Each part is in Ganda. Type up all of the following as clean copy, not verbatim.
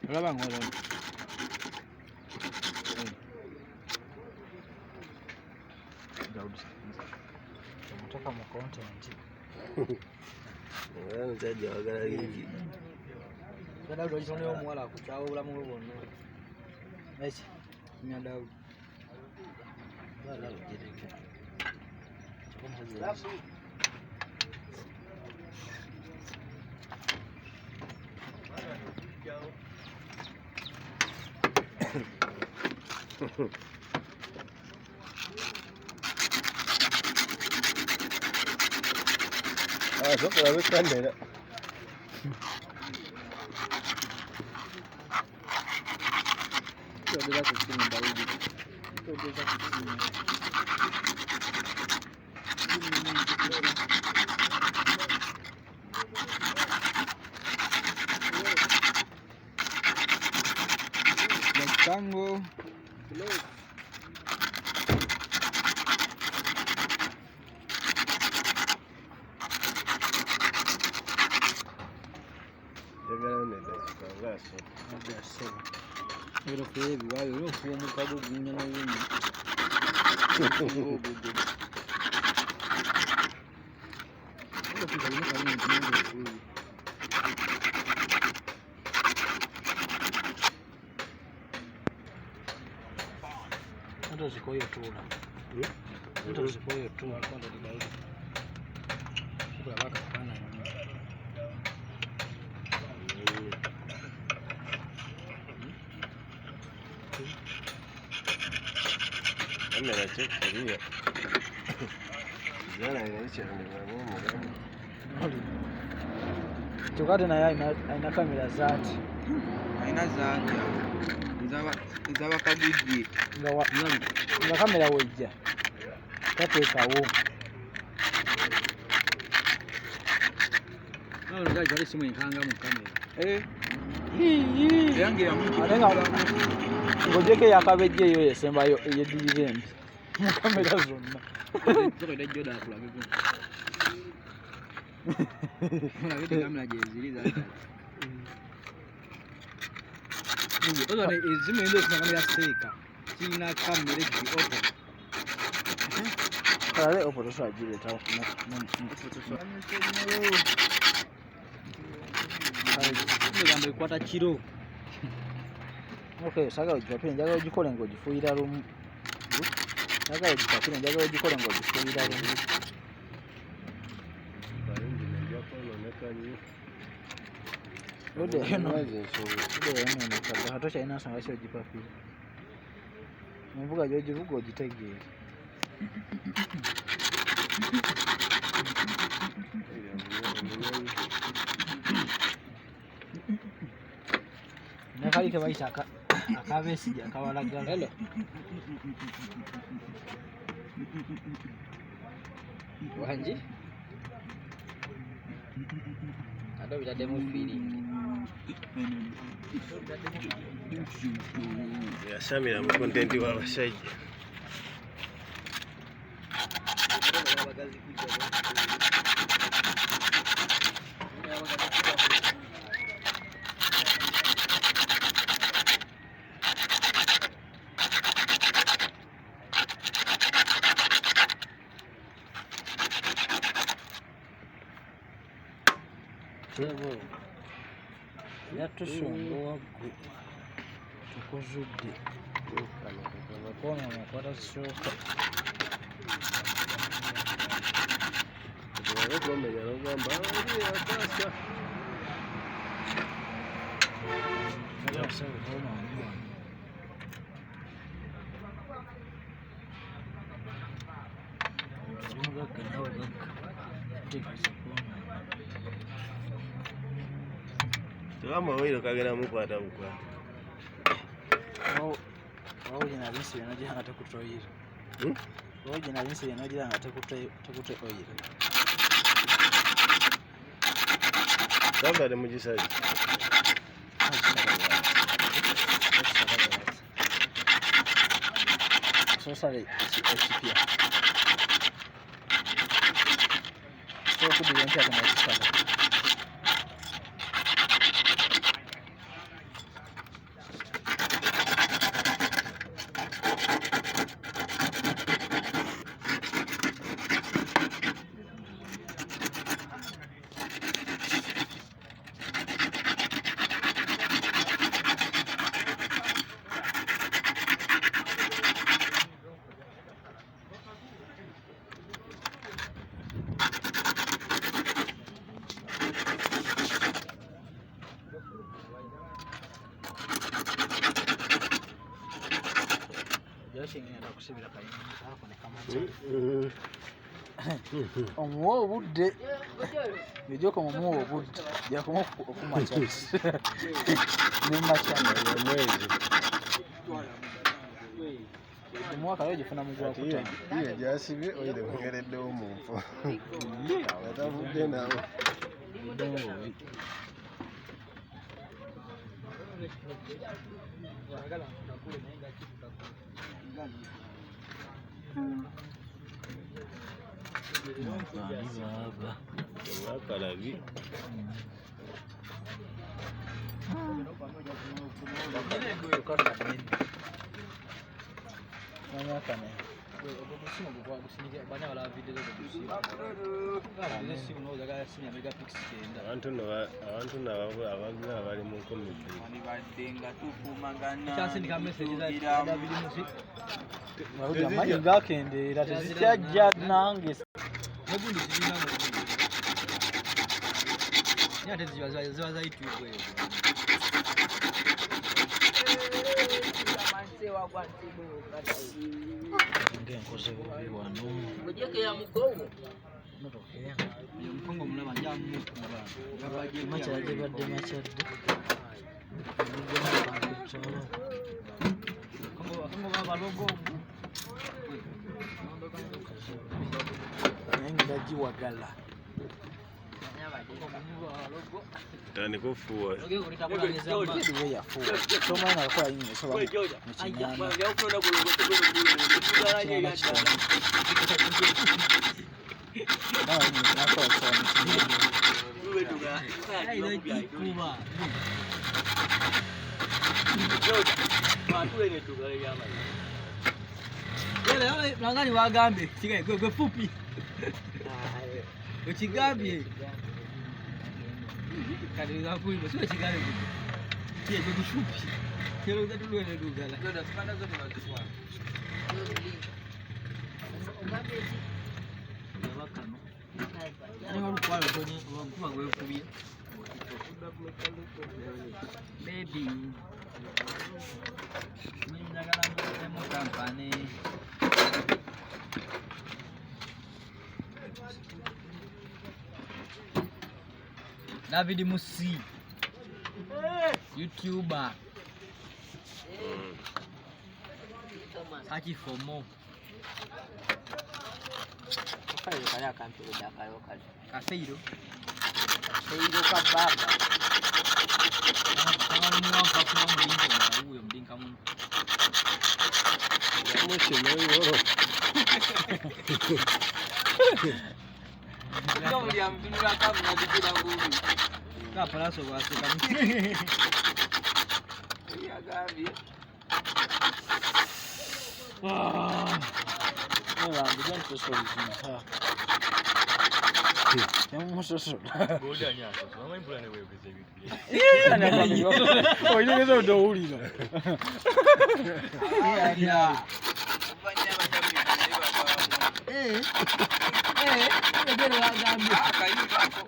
olaba ngolo kutoka mu content mzaji wagala lingi Daudi alisonye omuwala kuchawo bulamu bwe bwonna eki nya Daudi bala ujereke soko abekandela Todela kusini Daudi todela kusini Tango Pero que igual eu fui um bocado vinha na unha. Eu fiz ali no caminho de fui. Ndio ziko hiyo tu la. Ndio ziko hiyo tu kwa ndio ndio. Kwa baka pana nini. Kamera check Zana inaisha Tukate na yeye ina kamera zati. Haina zati. Nzaba kabiji. Nga kamera wojja. Katekawo. Nalo ndio jali simu inkanga mu kamera. Yange ya mtu alenga ngojeke yakabejje yo yesembayo eyedivent mu kamera zonna toko de joda kula bibu muna bidi kamera jeziliza ndio tozo ne izimu ndio sina kamera seka kina kamera ki opo kale opo toso ajire tawo ndio ikwata kiro Okay, saga ujipapire njaga ujikole ngo gifuira rumu. Saga ujipapire njaga ujikole ngo gifuira rumu. Barundi ndio kuonekana Ode noise so. Ode yoneka hatosha ina sanga sho ujipapire. Mvuga joji vugo jitegere. Nakali ke baita akabesi akawalagala hello Wanji ado bila demo feeling ya Samira mu content wa bashaji Tebo yatusongowa gwe tukozudde bakona nakwata soka ndio kumenya ngamba ya pasta ndio sawa kama ndio ndio kana Tuama wiro kagera mukwata bukwa. Jina binsi yanagira ngate kutoyira. Jina binsi yanagira ngate kutoyira. Samba de mujisaji. Sosale ekipya. Kudiyonta kana ekipya. kingenda kusibira kayinza ako ne kamacha omuwa obudde bijoko mumuwa obudde jakoma okumacha ne macha mwezi omuwa kale gifuna mugwa kutanga iyo jasibye oyire mugereddewo mu mpo atavudde nawo wakalabi abantu abagula bali mu komiti amanyi gakendeera tezikyajja nange ngenkoze bubi wano omukongo mulaba njamukuba makyadde badde makyadde naye ngagiwagala tandika ofuuwa yafuuwa tomanyi nakola yinyi esoba nangani wagambye gwe fupi ekigambye kati ngakulimu sio kigambye kye gwe fupi kero zatulwene dugala baby David Musi YouTuber search for more kale kali akantu dakayo kali kaseiro kababa kama mwaka kwa mdinka huyo mdinka mungu mwisho moyo ndio mliamdunga kama mnajikira nguvu kapalaso wasika ya gabi Ela, digamos que sou isso, tem um sossô. Goja nyaso, mama impulane wewe bize bitu. Ana mami. Oh, ile ngezo ndo uli no. Ya. Ndio wangambi. Akaiba hapo.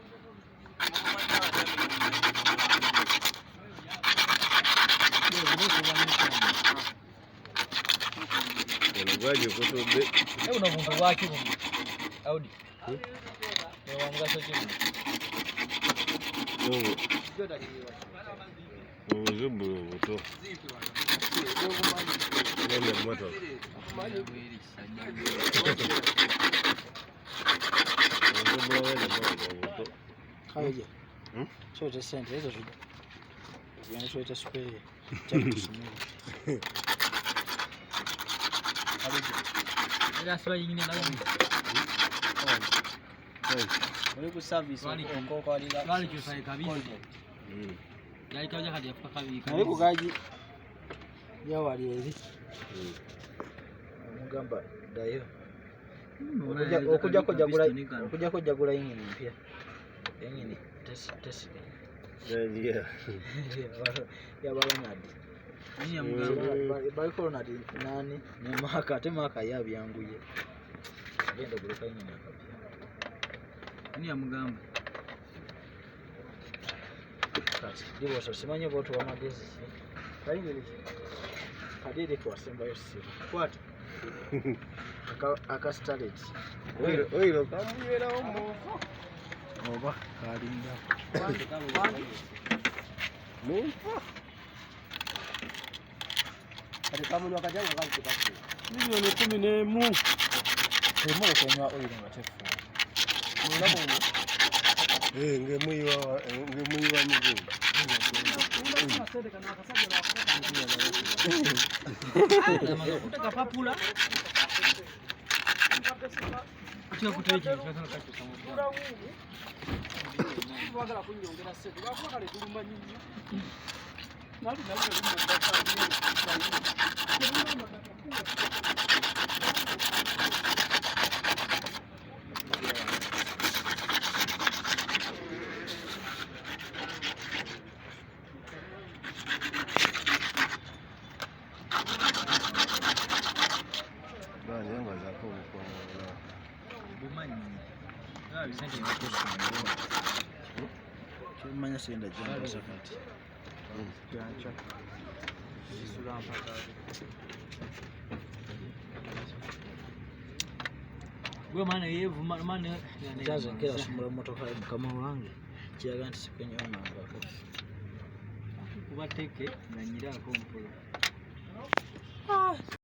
Gwaje kutobe. Una muntu wake mu. Audi. Wanga chini. Uzubu buto. Nene moto. Kaje. Chote sente hizo zile. Yana chote spray. Chapu tusumuru. Ila swali nyingine na mimi. Wali ku service ko alila. Wali ku sai kabisa. Yali kaja hadi afuka kabisa. Wali ku gaji. Ya wali ezi. Mugamba dayo. Okuja kujagula yingine mpya. Yingine test. Yeah. Ya balonadi. Ni amugamba balonadi nani? Ni maka temaka yabyanguye. Genda guruka yingine akapya. Ni amugamba. Kati ndiwo so simanye boto wa magezi. Kali ngeli. Kadiri kwasembayo ssimu. Kwata. Starlet. Oilo kamunywerawo mufu. Oba kalinda. Mufu. Kati kamunywa kajangu kanti kasi. Milioni 11. Emu okunywa oilo nga tefu. Mulabo mu. Ngemuyiwa mugulu. Kutaka papula. Kutia kuteje cyakana kati samura. Bagala kunyongera sente. Bakuba kale tulumba nyinyi. Nali Kimanya senda jamba sakati. Jancha. Sura mpaka. Gwe maana yevu maana Jaza nkera sumula motoka mukama wange. Kiyaga nti sipenye omangako. kubateke na nyirako mpolo.